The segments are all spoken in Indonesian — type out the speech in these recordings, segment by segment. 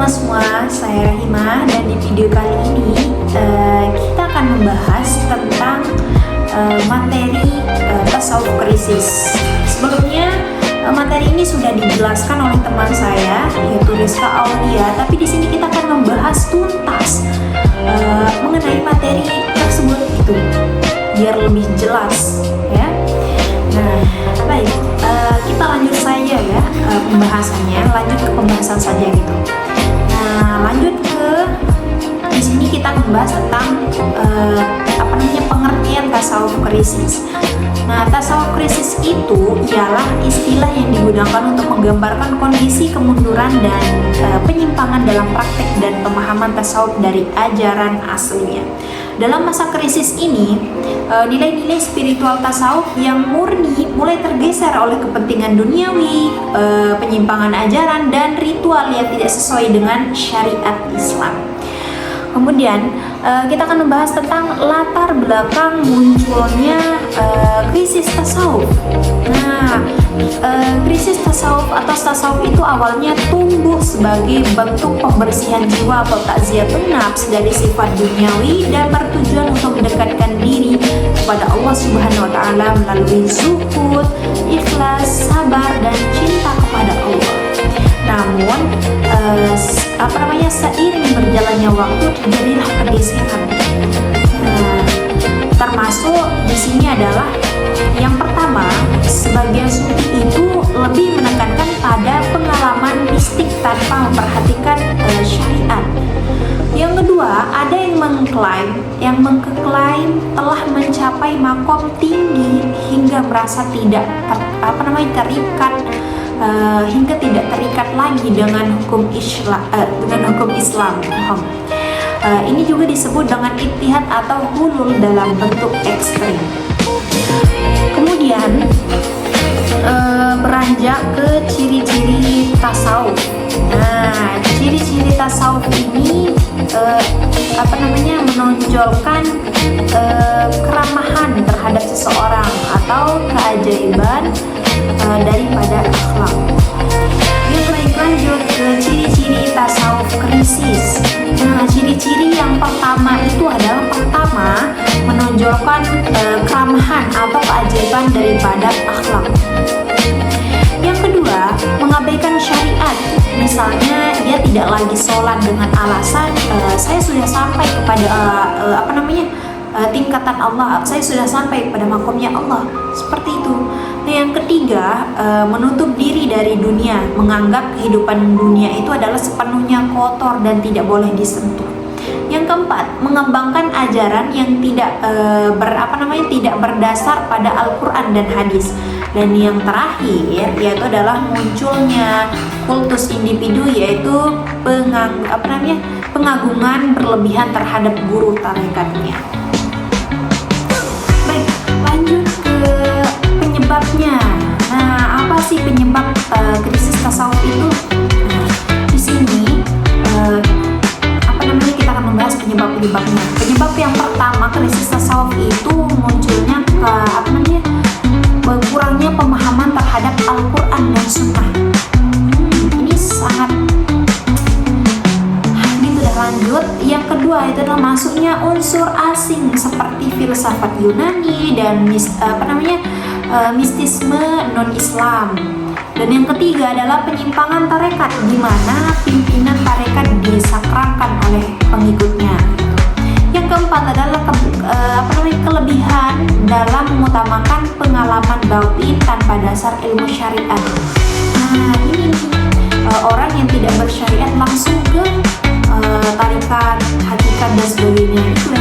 teman-teman semua, saya Rahima dan di video kali ini kita akan membahas tentang materi tasawuf krisis. Sebelumnya materi ini sudah dijelaskan oleh teman saya yaitu Rizka Aulia, tapi di sini kita akan membahas tuntas mengenai materi tersebut gitu, biar lebih jelas ya. Nah, baik, kita lanjut saja ya pembahasannya, lanjut ke pembahasan saja gitu. Nah, lanjut ke di sini kita membahas tentang pengertian tasawuf krisis. Nah, tasawuf krisis itu ialah istilah yang digunakan untuk menggambarkan kondisi kemunduran dan penyimpangan dalam praktek dan pemahaman tasawuf dari ajaran aslinya. Dalam masa krisis ini, nilai-nilai spiritual tasawuf yang murni mulai tergeser oleh kepentingan duniawi, penyimpangan ajaran, dan ritual yang tidak sesuai dengan syariat Islam. Kemudian kita akan membahas tentang latar belakang munculnya krisis tasawuf. Nah, krisis tasawuf atau tasawuf itu awalnya tumbuh sebagai bentuk pembersihan jiwa atau takziyatun nafs dari sifat duniawi dan bertujuan untuk mendekatkan diri kepada Allah Subhanahu wa taala melalui zuhud, ikhlas, sabar, dan cinta kepada Allah. Namun seiring berjalannya waktu terjadilah pergeseran. Termasuk di sini adalah yang pertama, sebagian sufi itu lebih menekankan pada pengalaman mistik tanpa memperhatikan syariat. Yang kedua, ada yang mengklaim telah mencapai makom tinggi hingga merasa tidak terikat hingga tidak terikat lagi dengan hukum Islam. Ini juga disebut dengan ittihad atau hulul dalam bentuk ekstrim. Kemudian beranjak ke ciri-ciri tasawuf. Nah, ciri-ciri tasawuf ini menonjolkan keramahan terhadap seseorang atau keajaiban daripada akhlak. Lanjut ke ciri-ciri tasawuf krisis. Nah, ciri-ciri yang pertama itu adalah menonjolkan keramahan atau keajaiban daripada akhlak. Yang kedua, mengabaikan syariat. Misalnya dia tidak lagi sholat dengan alasan saya sudah sampai kepada tingkatan Allah, saya sudah sampai pada makomnya Allah, seperti itu. Nah, yang ketiga, menutup diri dari dunia, menganggap kehidupan dunia itu adalah sepenuhnya kotor dan tidak boleh disentuh. Yang keempat, mengembangkan ajaran yang tidak tidak berdasar pada Al-Quran dan hadis. Dan yang terakhir yaitu adalah munculnya kultus individu, yaitu pengagungan berlebihan terhadap guru tarekatnya. Baik, lanjut ke penyebabnya. Nah, apa sih penyebab krisis tasawuf itu? Nah, di sini kita akan membahas penyebab-penyebabnya. Penyebab yang pertama krisis tasawuf itu munculnya kurangnya pemahaman terhadap Al-Quran dan Sunnah. Ini sangat lanjut. Yang kedua itu adalah masuknya unsur asing seperti filsafat Yunani dan mistisme non-Islam. Dan yang ketiga adalah penyimpangan tarekat, di mana pimpinan tarekat disakralkan oleh pengikutnya. Yang keempat adalah kelebihan dalam mengutamakan pengalaman batin tanpa dasar ilmu syariat. Nah, ini orang yang tidak bersyariat langsung ke tarikat, hakikat dan sebagainya, itu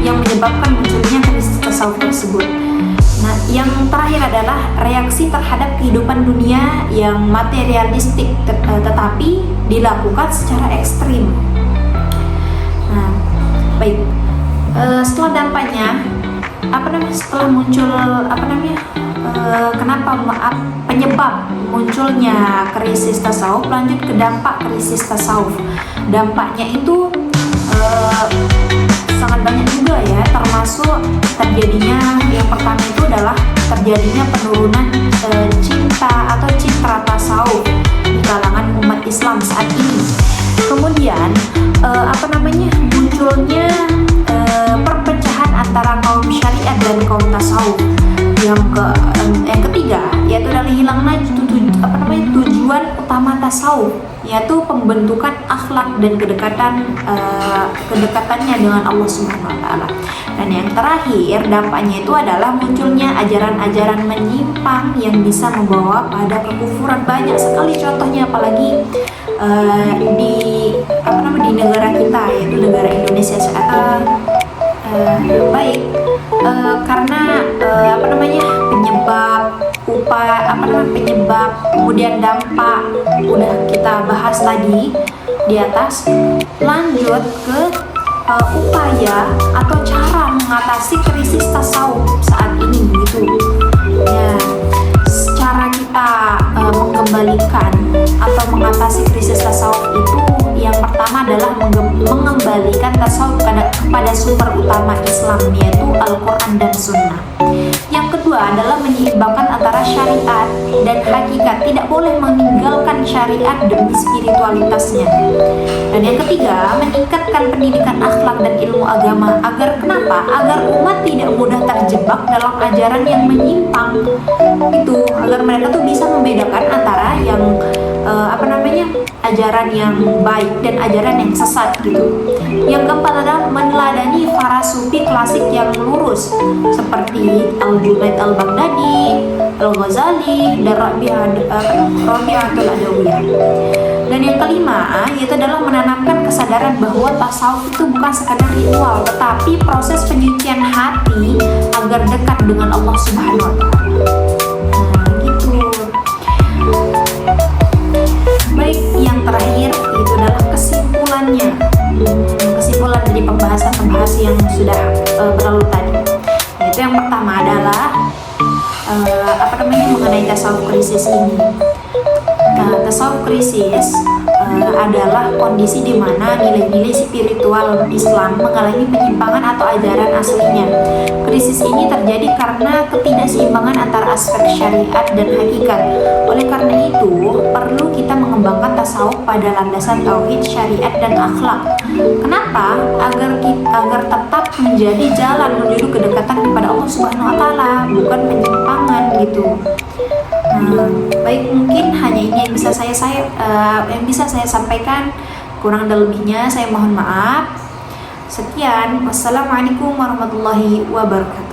yang menyebabkan munculnya krisis tasawuf tersebut. Nah, yang terakhir adalah reaksi terhadap kehidupan dunia yang materialistik tetapi dilakukan secara ekstrim. Nah, baik. Setelah dampaknya, setelah muncul penyebab munculnya krisis tasawuf, lanjut ke dampak krisis tasawuf. Dampaknya itu sangat banyak juga ya, termasuk terjadinya, yang pertama itu adalah terjadinya penurunan cinta atau citra tasawuf di kalangan umat Islam saat Yang ketiga yaitu adalah hilangnya tujuan utama tasawuf, yaitu pembentukan akhlak dan kedekatannya dengan Allah Subhanahu wa taala. Dan yang terakhir dampaknya itu adalah munculnya ajaran-ajaran menyimpang yang bisa membawa pada kekufuran. Banyak sekali contohnya, apalagi di negara kita, yaitu negara Indonesia saat ini. Karena penyebab kemudian dampak udah kita bahas tadi di atas. Lanjut ke upaya atau cara mengatasi krisis tasawuf saat ini gitu ya. Cara kita mengembalikan atau mengatasi krisis tasawuf itu, yang pertama adalah mengembalikan tasawuf kepada sumber utama Islam, yaitu Al-Quran dan Sunnah. Yang kedua adalah menyeimbangkan antara syariat dan hakikat, tidak boleh meninggalkan syariat demi spiritualitasnya. Dan yang ketiga, meningkatkan pendidikan akhlak dan ilmu agama. Agar umat tidak mudah terjebak dalam ajaran yang menyimpang itu, agar mereka tuh bisa membedakan antara yang ajaran yang baik dan ajaran yang sesat gitu. Yang keempat adalah meneladani para sufi klasik yang lurus seperti Al-Junaid Al-Baghdadi, Al-Ghazali, dan Rabi'atul Adawiyah. Dan yang kelima yaitu adalah menanamkan kesadaran bahwa tasawuf itu bukan sekadar ritual, tetapi proses penyucian hati agar dekat dengan Allah Subhanahu wa taala. Baik, yang terakhir itu adalah kesimpulan dari pembahasan yang sudah berlalu tadi. Yaitu yang pertama adalah mengenai tasawuf krisis ini. Tasawuf krisis adalah kondisi di mana nilai-nilai spiritual Islam mengalami penyimpangan atau ajaran aslinya. Krisis ini terjadi karena ketidakseimbangan antara aspek syariat dan hakikat. Oleh karena itu, perlu kita mengembangkan tasawuf pada landasan tauhid, syariat, dan akhlak. Kenapa? Agar tetap menjadi jalan menuju kedekatan kepada Allah Subhanahu wa taala, bukan penyimpangan gitu. Baik, mungkin hanya ini yang bisa saya sampaikan. Kurang dan lebihnya saya mohon maaf. Sekian, wassalamualaikum warahmatullahi wabarakatuh.